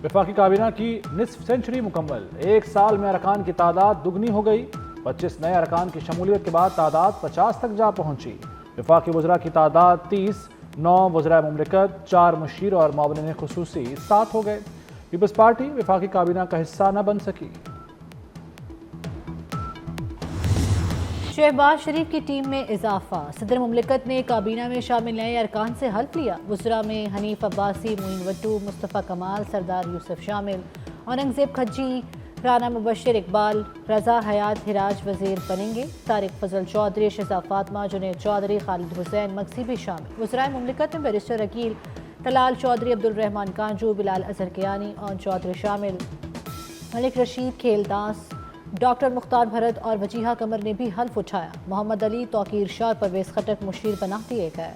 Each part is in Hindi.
वफाकी काबीना की निस्फ सेंचुरी मुकम्मल, एक साल में अरकान की तादाद दुगनी हो गई। 25 नए अरकान की शमूलियत के बाद तादाद 50 तक जा पहुंची। वफाकी वज़रा की तादाद 30, 9 वज़रा मुमलिकत, 4 मुशीर और मुआवनिन खुसूसी 7 हो गए। पीपल्स पार्टी वफाकी काबीना का हिस्सा न बन सकी। शहबाज शरीफ की टीम में इजाफा, सदर मुमलिकत ने काबीना में शामिल नए अरकान से हल्फ लिया। वज़रा में हनीफ अब्बासी, मोइन वट्टू, मुस्तफ़ा कमाल, सरदार यूसुफ शामिल। औरंगजेब खज्जी, राना मुबशर इकबाल, रजा हयात हिराज वजीर बनेंगे। तारिक फजल चौधरी, शहज़ा फातिमा, जुनैद चौधरी, खालिद हुसैन मक्सी भी शामिल। वज़राए मुमलिकत में बैरिस्टर अकील, तलाल चौधरी, अब्दुल रहमान कांजू, बिलाल अजहर कियानी और चौधरी शामिल। मलिक रशीद, खेलदास, डॉक्टर मुख्तार भरत और वजीहा कमर ने भी हल्फ उठाया। मोहम्मद अली, तौकीर शाह और परवेज खटक मुशीर बना दिए गए।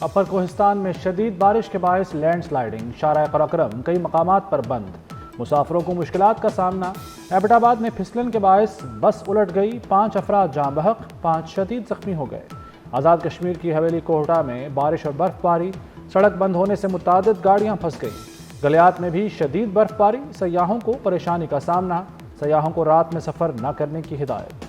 अपर कोहिस्तान में शदीद बारिश के बायस लैंड स्लाइडिंग, शारा कराक्रम कई मकामात पर बंद। मुसाफिरों को मुश्किलात का सामना। एबटाबाद में फिसलन के बायस बस उलट गई, 5 अफराद जाँ बहक, 5 शदीद जख्मी हो गए। आज़ाद कश्मीर की हवेली कोहटा में बारिश और बर्फबारी, सड़क बंद होने से मुतादिद गाड़ियां फंस गईं। गलियात में भी शदीद बर्फबारी, सयाहों को परेशानी का सामना। सयाहों को रात में सफ़र न करने की हिदायत।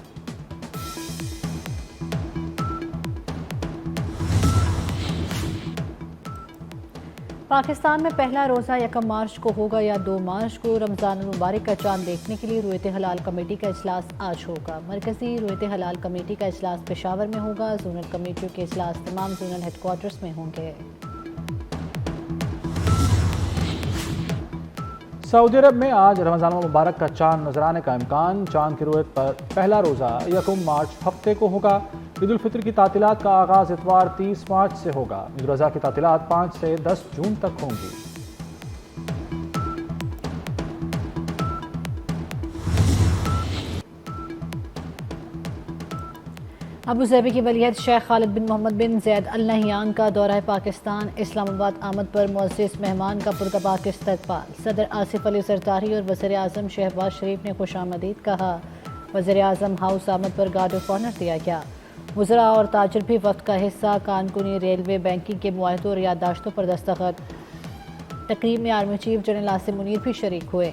पाकिस्तान में पहला रोज़ा 1 मार्च को होगा या 2 मार्च को। रमज़ान मुबारक का चांद देखने के लिए रुयत हलाल कमेटी का इजलास आज होगा। मरकज़ी रुयत हलाल कमेटी का इजलास पेशावर में होगा। जोनल कमेटियों के इजलास तमाम जोनल हेडक्वार्टर्स में होंगे। सऊदी अरब में आज रमज़ान मुबारक का चांद नजर आने का इम्कान। चांद की रुयत पर पहला रोज़ा 1 मार्च हफ्ते को होगा। ईद उल फितर की तातीलात का आगाज़ इतवार 30 मार्च से होगा। ईद उल अज़हा की तातीलात 5 से 10 जून तक होंगी। अबू ज़ैबी की वलीयत शेख खालिद बिन मोहम्मद बिन ज़ैद अल नहयान का दौरा पाकिस्तान। इस्लामाबाद आमद पर मुअज़्ज़ज़ मेहमान का पुरतबाक इस्तक़बाल। सदर आसिफ अली ज़रदारी और वज़ीर आज़म शहबाज शरीफ ने खुशामदीद कहा। वज़ीर आज़म हाउस आमद पर गार्ड ऑफ ऑनर दिया गया। वज़रा और ताजिर भी वक्त का हिस्सा। कानकुनी रेलवे बैंकिंग के मुआहदों और याददाश्तों पर दस्तखत। तकरीब में army chief general Asim Munir भी शरीक हुए।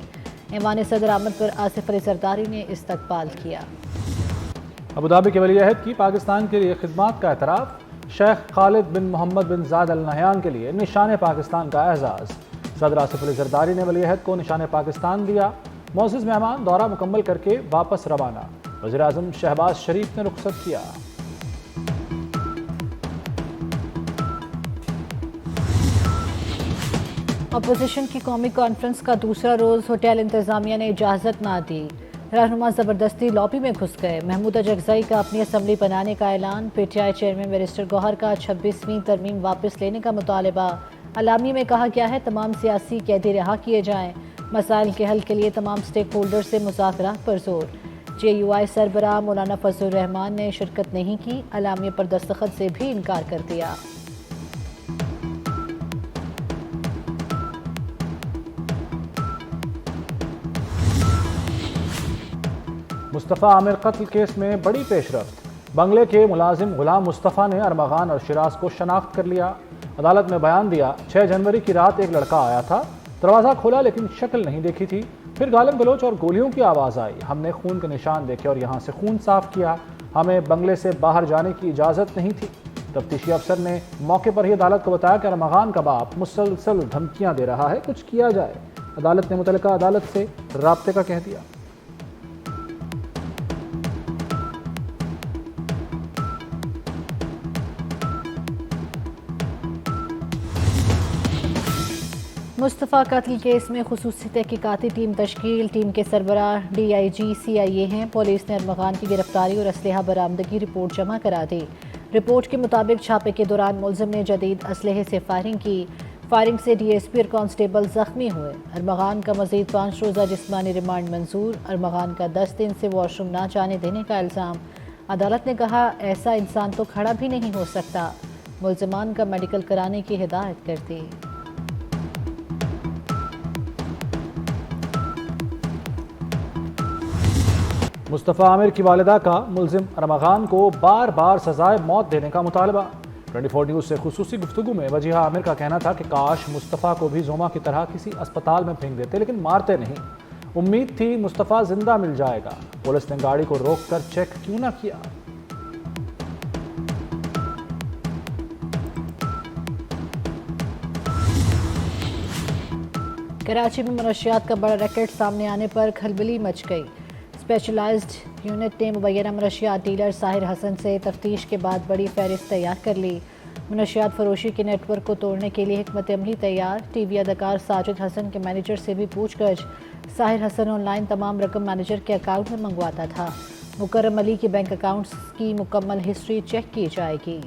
ईवान सदर आमद पर आसिफ अली ज़रदारी ने इस्तक़बाल किया। अबूधाबी के वली अहद की पाकिस्तान के लिए खिदमात का एतराफ़। शेख खालिद बिन मोहम्मद बिन ज़ायद अल नहयान के लिए निशान पाकिस्तान का एजाज़। सदर आसिफ अली ज़रदारी ने वली अहद को निशान पाकिस्तान दिया। मुअज़्ज़ज़ मेहमान दौरा मुकम्मल करके वापस रवाना। वज़ीर आज़म शहबाज शरीफ ने रुखसत किया। अपोजिशन की कौमी कॉन्फ्रेंस का दूसरा रोज़ होटल इंतज़ामिया ने इजाज़त ना दी। रहनुमा ज़बरदस्ती लॉबी में घुस गए। महमूदा जगज़ई का अपनी असम्बली बनाने का ऐलान। PTI चेयरमैन बैरिस्टर गौहर का 26वीं तरमीम वापस लेने का मुतालबा। अलामी में कहा गया है तमाम सियासी कैदी रिहा किए जाएँ। मसाइल के हल के लिए तमाम स्टेक होल्डर से मुज़ाकरात पर जोर। JUI सरबराह मौलाना फजलुर रहमान ने शिरकत नहीं की। अलामी पर दस्तखत से भी इनकार कर दिया। मुस्तफ़ा आमिर कत्ल केस में बड़ी पेशरफ्त। बंगले के मुलाजिम गुलाम मुस्तफ़ा ने अरमगान और शिराज को शनाख्त कर लिया। अदालत में बयान दिया, 6 जनवरी की रात एक लड़का आया था, दरवाज़ा खोला लेकिन शक्ल नहीं देखी थी। फिर गालिब गलोच और गोलियों की आवाज़ आई। हमने खून के निशान देखे और यहाँ से खून साफ किया। हमें बंगले से बाहर जाने की इजाज़त नहीं थी। तफ्तीशी अफसर ने मौके पर ही अदालत को बताया कि अरमगान का बाप मुसलसल धमकियाँ दे रहा है, कुछ किया जाए। अदालत ने मुतल्लिका अदालत से राब्ते का कह दिया। मुस्तफ़ा कत्ल केस में खुसूसी तहकीकाती टीम तश्कील। टीम के सरबराह DIG CIA हैं। पुलिस ने अरमगान की गिरफ्तारी और असलहा बरामदगी रिपोर्ट जमा करा दी। रिपोर्ट के मुताबिक छापे के दौरान मुलजिम ने जदीद असलहे से फायरिंग की। फायरिंग से DSP और कांस्टेबल जख्मी हुए। अरमगान का मजीद 5 रोज़ा जिस्मानी रिमांड मंजूर। अरमगान का 10 दिन से वॉशरूम ना जाने देने का इल्ज़ाम। अदालत ने कहा ऐसा इंसान तो खड़ा भी नहीं हो सकता। मुलजिमान का मेडिकल कराने की हिदायत कर दी। मुस्तफ़ा आमिर की वालिदा का मुल्जिम अरमगान को बार बार सजाए मौत देने का मुतालबा। 24 न्यूज़ से खुसूसी गुफ्तगू में वजीहा आमिर का कहना था कि काश मुस्तफ़ा को भी जोमा की तरह किसी अस्पताल में फेंक देते, लेकिन मारते नहीं। उम्मीद थी मुस्तफ़ा जिंदा मिल जाएगा। पुलिस ने गाड़ी को रोककर चेक क्यों ना किया। कराची में मनशियात का बड़ा रैकेट सामने आने पर खलबली मच गई। स्पेशलाइज्ड यूनिट ने मुबैना मनशियात डीलर साहिर हसन से तफ्तीश के बाद बड़ी फहरिस्त तैयार कर ली। मनशियात फरोशी के नेटवर्क को तोड़ने के लिए हिकमत अमली तैयार। टीवी अदाकार साजिद हसन के मैनेजर से भी पूछगछ। साहिर हसन ऑनलाइन तमाम रकम मैनेजर के अकाउंट में मंगवाता था। मुकर्रम अली के बैंक अकाउंट्स की मुकम्मल हिस्ट्री चेक की जाएगी।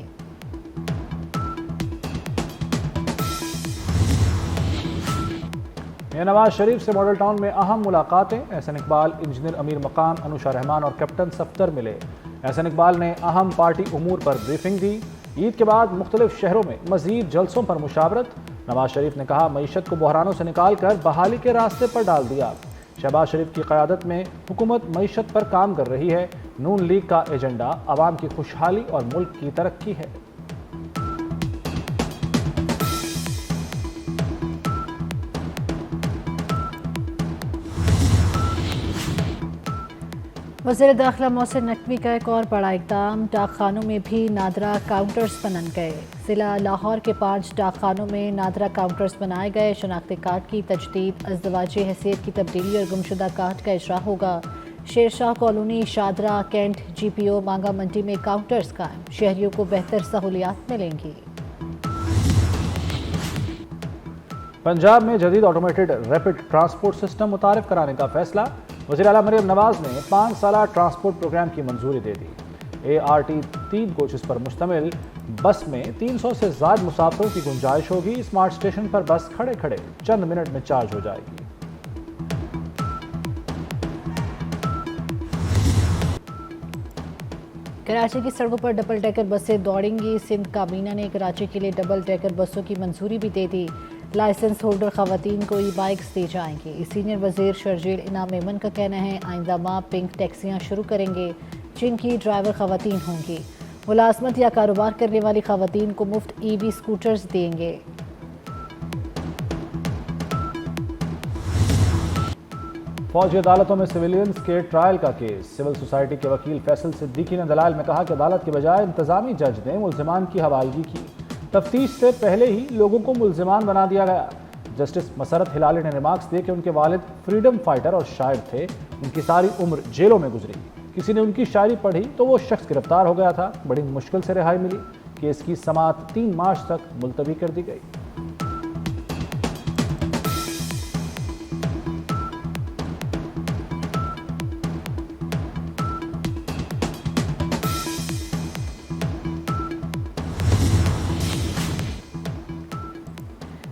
नवाज शरीफ से मॉडल टाउन में अहम मुलाकातें। एहसन इकबाल, इंजीनियर अमीर मकान, अनुशा रहमान और कैप्टन सफ्दर मिले। एहसन इकबाल ने अहम पार्टी उमूर पर ब्रीफिंग दी। ईद के बाद मुख्तलिफ शहरों में मजीद जलसों पर मुशावरत। नवाज शरीफ ने कहा मईशत को बहरानों से निकाल कर बहाली के रास्ते पर डाल दिया। शहबाज शरीफ की क़यादत में हुकूमत मईशत पर काम कर रही है। नून लीग का एजेंडा आवाम की खुशहाली और मुल्क की तरक्की है। वज़ीर दाखिला मोहसिन नकवी का एक और बड़ा इक़दाम। डाकखानों में भी नादरा काउंटर्स बनन गए। ज़िला लाहौर के 5 डाकखानों में नादरा काउंटर्स बनाए गए। शनाख्ती कार्ड की तजदीद, अज़दवाजी हैसियत की तब्दीली और गुमशुदा कार्ड का इजरा होगा। Shershah colony, Shahdara, cantt, GPO, Manga मंडी में काउंटर्स कायम। शहरियों को बेहतर सहूलियात मिलेंगी। पंजाब में जदीद ऑटोमेटेड रैपिड ट्रांसपोर्ट सिस्टम मुतारिफ कराने का फैसला। वज़ीर आला मरियम नवाज ने 5 साला ट्रांसपोर्ट प्रोग्राम की मंजूरी दे दी। ART 3 कोचेस पर मुश्तमिल बस में 300 से ज़्यादा मुसाफिरों की गुंजाइश होगी। स्मार्ट स्टेशन पर बस खड़े खड़े चंद मिनट में चार्ज हो जाएगी। कराची की सड़कों पर डबल डेकर बसें दौड़ेंगी। सिंध काबीना ने कराची के लिए डबल डेकर बसों की मंजूरी भी दे दी। लाइसेंस होल्डर खवातीन को ई-बाइक्स दी जाएंगी। सीनियर वजीर शर्जील इनाम मेमन का कहना है आइंदा माह पिंक टैक्सियां शुरू करेंगे जिनकी ड्राइवर खवातीन होंगी। मुलाजमत या कारोबार करने वाली खवातीन को मुफ्त EV स्कूटर्स देंगे। फौजी अदालतों में सिविलियंस के ट्रायल का केस। सिविल सोसाइटी के वकील फैसल सिद्दीकी ने दलाइल में कहा कि अदालत के बजाय इंतजामी जज ने मुल्जिमान की हवालगी की। तफ्तीश से पहले ही लोगों को मुल्जिमान बना दिया गया। जस्टिस मसरत हिलाली ने रिमार्क्स दिए कि उनके वालिद फ्रीडम फाइटर और शायर थे। उनकी सारी उम्र जेलों में गुजरी। किसी ने उनकी शायरी पढ़ी तो वो शख्स गिरफ्तार हो गया था। बड़ी मुश्किल से रिहाई मिली। केस की समाअत 3 मार्च तक मुलतवी कर दी गई।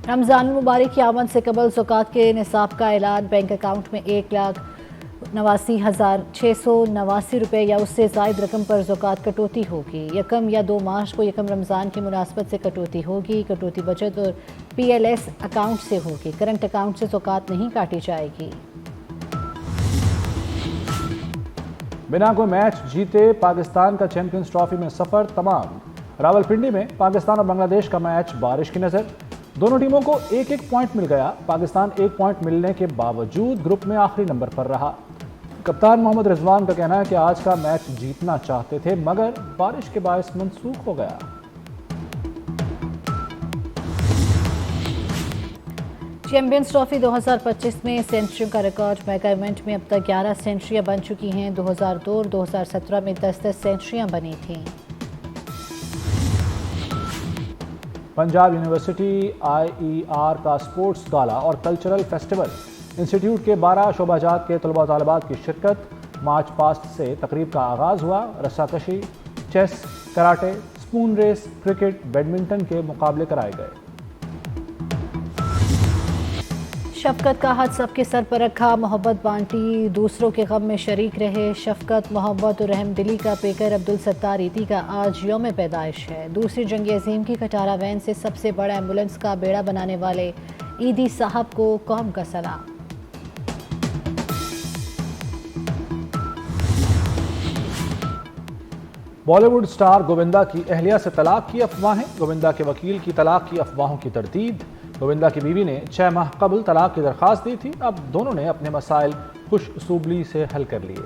रमज़ान मुबारक की आमद से कबल ज़कात के निसाब का ऐलान। बैंक अकाउंट में 1,89,689 रुपये या उससे ज़ायद रकम पर ज़कात कटौती होगी। 1 या 2 मार्च को यकम रमज़ान की मुनासबत से कटौती होगी। कटौती बचत और PLS अकाउंट से होगी। करंट अकाउंट से ज़कात नहीं काटी जाएगी। बिना कोई मैच जीते पाकिस्तान का चैंपियंस ट्रॉफी में सफर तमाम। रावलपिंडी में पाकिस्तान और बांग्लादेश का मैच बारिश की नजर। दोनों टीमों को 1-1 पॉइंट मिल गया। पाकिस्तान 1 पॉइंट मिलने के बावजूद ग्रुप में आखिरी नंबर पर रहा। कप्तान मोहम्मद रिजवान का कहना है कि आज का मैच जीतना चाहते थे मगर बारिश के बायस मंसूख हो गया। चैंपियंस ट्रॉफी 2025 में सेंचुरियों का रिकॉर्ड। मेगा इवेंट में अब तक 11 सेंचुरियां बन चुकी हैं। 2002 और 2017 में 10-10 सेंचुरियां बनी थीं। पंजाब यूनिवर्सिटी IER का स्पोर्ट्स गाला और कल्चरल फेस्टिवल। इंस्टीट्यूट के 12 शोबाजात के तलबा तालिबात की शिरकत। मार्च पास्ट से तकरीब का आगाज़ हुआ। रस्साकशी, chess, karate, spoon race, cricket, badminton के मुकाबले कराए गए। शफकत का हाथ सबके सर पर रखा, मोहब्बत बांटी, दूसरों के गम में शरीक रहे। शफकत, मोहब्बत और रहमदिली का पेकर अब्दुल सत्तार ईदी का आज यौम पैदाइश है। दूसरी जंग अजीम की खटारा वैन से सबसे बड़ा एम्बुलेंस का बेड़ा बनाने वाले ईदी साहब को कौम का सलाम। बॉलीवुड स्टार गोविंदा की अहलिया से तलाक की अफवाहें, गोविंदा के वकील की तलाक की अफवाहों की तरदीद। गोविंदा की बीवी ने 6 माह कबल तलाक की दरख्वास्त दी थी। अब दोनों ने अपने मसाइल खुश सूबली से हल कर लिए।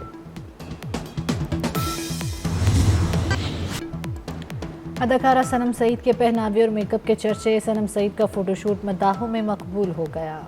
अदाकारा सनम सईद के पहनावे और मेकअप के चर्चे। सनम सईद का फोटोशूट मद्दाहों में मकबूल हो गया।